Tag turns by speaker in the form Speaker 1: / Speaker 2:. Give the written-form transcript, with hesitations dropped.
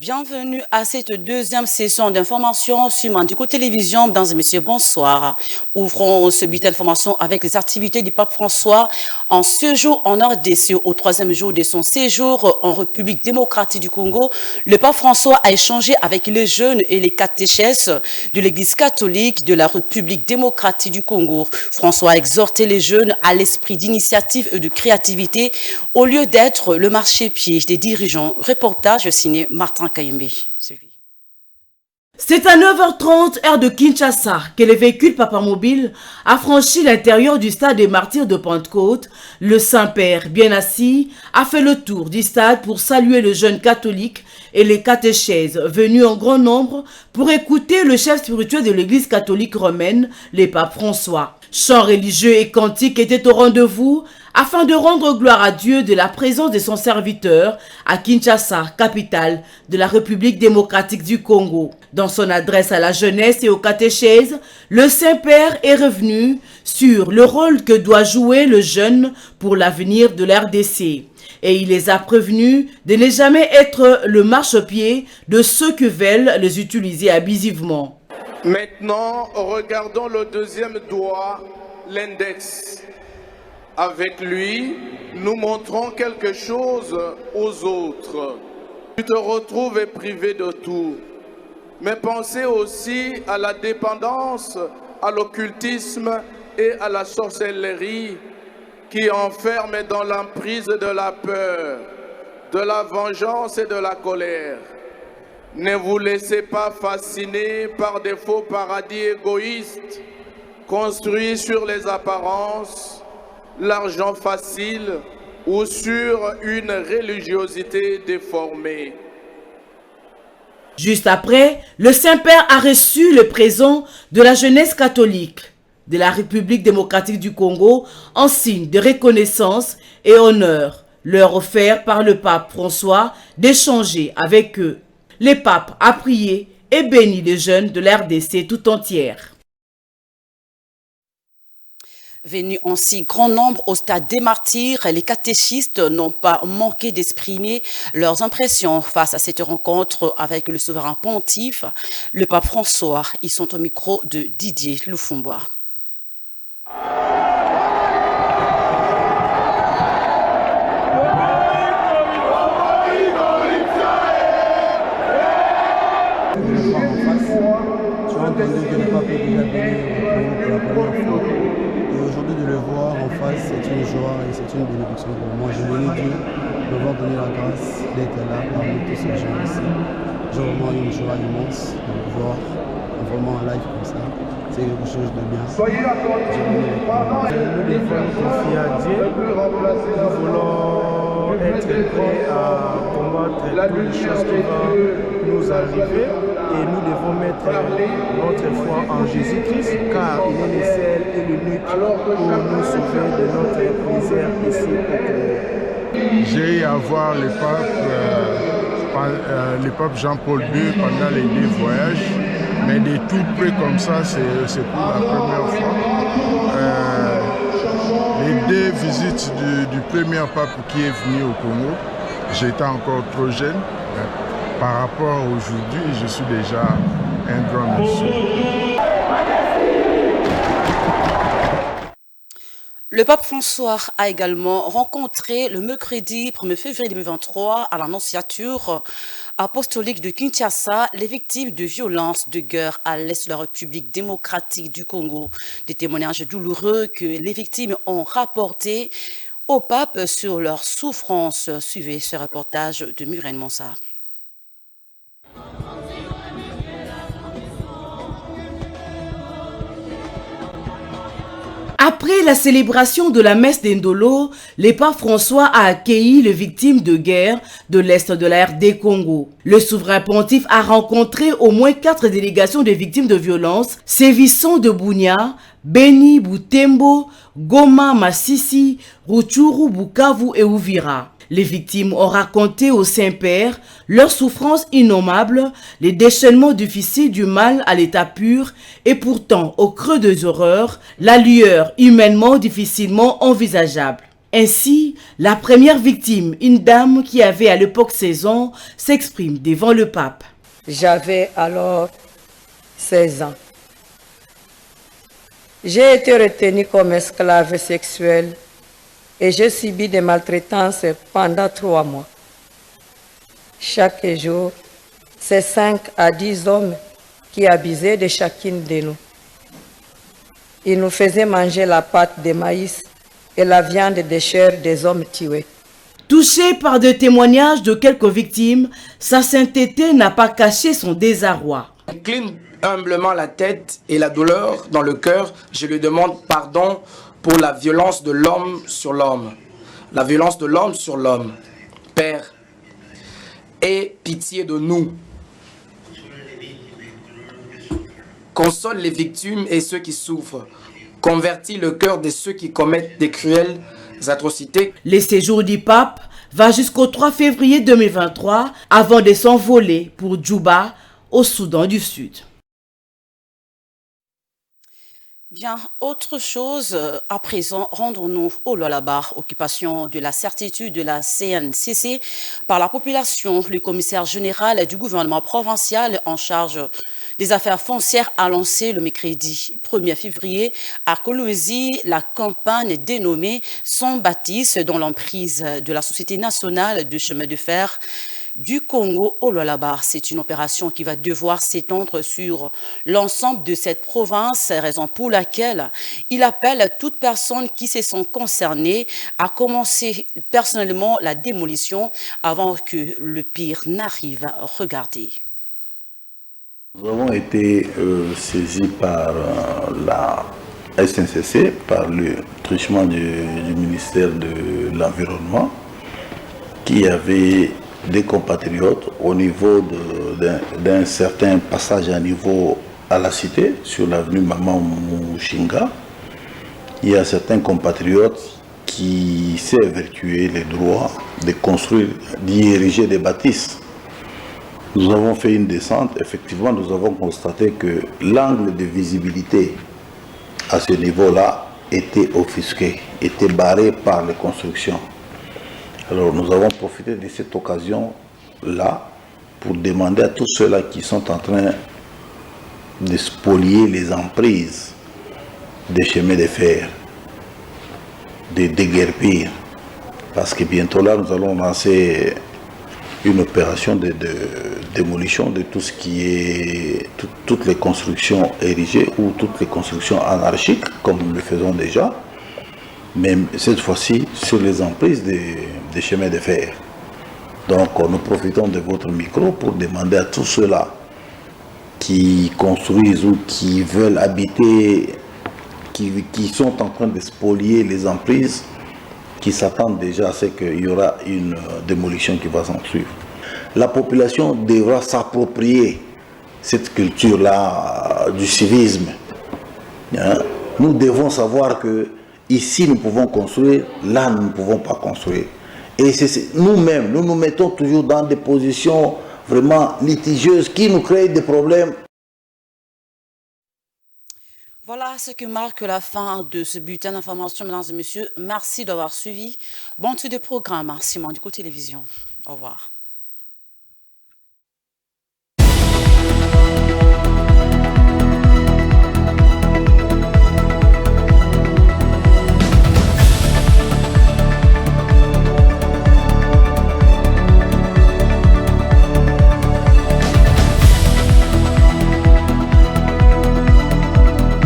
Speaker 1: Bienvenue à cette deuxième session d'information sur Mandiko Télévision. Mesdames et messieurs, bonsoir. Ouvrons ce bulletin d'information avec les activités du pape François en ce jour en RDC, au troisième jour de son séjour en République démocratique du Congo. Le pape François a échangé avec les jeunes et les catéchèses de l'Église catholique de la République démocratique du Congo. François a exhorté les jeunes à l'esprit d'initiative et de créativité au lieu d'être le marchepied des dirigeants. Reportage signé Martin Kayembe.
Speaker 2: C'est à 9h30, heure de Kinshasa, que le véhicule papamobile a franchi l'intérieur du stade des Martyrs de Pentecôte. Le Saint-Père, bien assis, a fait le tour du stade pour saluer le jeune catholique et les catéchèses venus en grand nombre pour écouter le chef spirituel de l'Église catholique romaine, le pape François. Chants religieux et cantiques étaient au rendez-vous afin de rendre gloire à Dieu de la présence de son serviteur à Kinshasa, capitale de la République démocratique du Congo. Dans son adresse à la jeunesse et aux catéchèses, le Saint-Père est revenu sur le rôle que doit jouer le jeune pour l'avenir de l'RDC. Et il les a prévenus de ne jamais être le marchepied de ceux que veulent les utiliser abusivement.
Speaker 3: Maintenant, regardons le deuxième doigt, l'index. Avec lui, nous montrons quelque chose aux autres. Tu te retrouves privé de tout. Mais pensez aussi à la dépendance, à l'occultisme et à la sorcellerie qui enferment dans l'emprise de la peur, de la vengeance et de la colère. Ne vous laissez pas fasciner par des faux paradis égoïstes construits sur les apparences, l'argent facile ou sur une religiosité déformée.
Speaker 2: Juste après, le Saint-Père a reçu le présent de la jeunesse catholique de la République démocratique du Congo en signe de reconnaissance et honneur leur offert par le pape François d'échanger avec eux. Le pape a prié et béni les jeunes de l'RDC tout entière.
Speaker 1: Venus en si grand nombre au stade des Martyrs, les catéchistes n'ont pas manqué d'exprimer leurs impressions face à cette rencontre avec le souverain pontife, le pape François. Ils sont au micro de Didier Lufumba.
Speaker 4: Aujourd'hui de le voir en face, c'est une joie et c'est une bénédiction pour moi. Je bénis Dieu de m'avoir donné la grâce d'être là parmi tous ces gens ici. J'ai vraiment une joie immense de le voir vraiment en live comme ça. C'est quelque chose de bien.
Speaker 5: Nous devons confier à Dieu. Nous voulons être prêts à combattre toutes les choses qui vont nous arriver. Et nous devons mettre notre foi en Jésus-Christ, car il est le seul et l'unique pour nous sauver de notre misère ici au Congo.
Speaker 6: J'ai eu à voir le pape Jean-Paul II pendant les 2 voyages, mais de tout près comme ça, c'est pour la première fois. Les 2 visites du premier pape qui est venu au Congo, j'étais encore trop jeune. Par rapport à aujourd'hui, je suis déjà un grand monsieur.
Speaker 1: Le pape François a également rencontré le mercredi 1er février 2023 à l'Annonciature apostolique de Kinshasa les victimes de violences de guerre à l'est de la République démocratique du Congo. Des témoignages douloureux que les victimes ont rapportés au pape sur leurs souffrances. Suivez ce reportage de Muriel Monsard.
Speaker 2: Après la célébration de la messe d'Indolo, le pape François a accueilli les victimes de guerre de l'Est de la RD Congo. Le souverain pontife a rencontré au moins 4 délégations de victimes de violences sévissant de Bunia, Beni, Butembo, Goma, Masisi, Rutshuru, Bukavu et Uvira. Les victimes ont raconté au Saint-Père leurs souffrances innommables, les déchaînements difficiles du mal à l'état pur et pourtant, au creux des horreurs, la lueur humainement difficilement envisageable. Ainsi, la première victime, une dame qui avait à l'époque 16 ans, s'exprime devant le pape.
Speaker 7: J'avais alors 16 ans. J'ai été retenue comme esclave sexuelle et j'ai subi des maltraitances pendant 3 mois. Chaque jour, c'est 5 à 10 hommes qui abusaient de chacune de nous. Ils nous faisaient manger la pâte de maïs et la viande de chair des hommes tués.
Speaker 2: Touché par des témoignages de quelques victimes, sa sainteté n'a pas caché son désarroi.
Speaker 8: Incline humblement la tête et la douleur dans le cœur, je lui demande pardon pour la violence de l'homme sur l'homme. La violence de l'homme sur l'homme. Père, aie pitié de nous. Console les victimes et ceux qui souffrent. Convertis le cœur de ceux qui commettent des cruelles atrocités.
Speaker 2: Le séjour du pape va jusqu'au 3 février 2023 avant de s'envoler pour Djouba, au Soudan du Sud.
Speaker 1: Bien, autre chose, à présent, rendons-nous au Lualaba, occupation de la certitude de la CNCC par la population. Le commissaire général du gouvernement provincial en charge des affaires foncières a lancé le mercredi 1er février à Kolwezi la campagne dénommée Son Baptiste dans l'emprise de la Société nationale de chemin de fer du Congo au Lualaba. C'est une opération qui va devoir s'étendre sur l'ensemble de cette province, raison pour laquelle il appelle toute personne qui se sent concernée à commencer personnellement la démolition avant que le pire n'arrive. Regardez.
Speaker 9: Nous avons été saisis par la SNCC, par le truchement du ministère de l'Environnement, qui avait des compatriotes au niveau d'un certain passage à niveau à la cité, sur l'avenue Maman Mouchinga. Il y a certains compatriotes qui s'évertuaient les droits de construire, d'y ériger des bâtisses. Nous avons fait une descente, effectivement nous avons constaté que l'angle de visibilité à ce niveau-là était offusqué, était barré par les constructions. Alors nous avons profité de cette occasion-là pour demander à tous ceux-là qui sont en train de spolier les emprises des chemins de fer, de déguerpir. Parce que bientôt là, nous allons lancer une opération de démolition de tout ce qui est, toutes les constructions érigées ou toutes les constructions anarchiques, comme nous le faisons déjà. Mais cette fois-ci sur les emprises des chemins de fer. Donc nous profitons de votre micro pour demander à tous ceux-là qui construisent ou qui veulent habiter, qui sont en train de spolier les emprises, qui s'attendent déjà à ce qu'il y aura une démolition qui va s'en suivre. La population devra s'approprier cette culture-là du civisme. Nous devons savoir que ici, nous pouvons construire, là, nous ne pouvons pas construire. Et nous-mêmes, nous nous mettons toujours dans des positions vraiment litigieuses qui nous créent des problèmes.
Speaker 1: Voilà ce que marque la fin de ce bulletin d'information, mesdames et messieurs. Merci d'avoir suivi. Bon tour de programme, Simon du Télévision. Au revoir.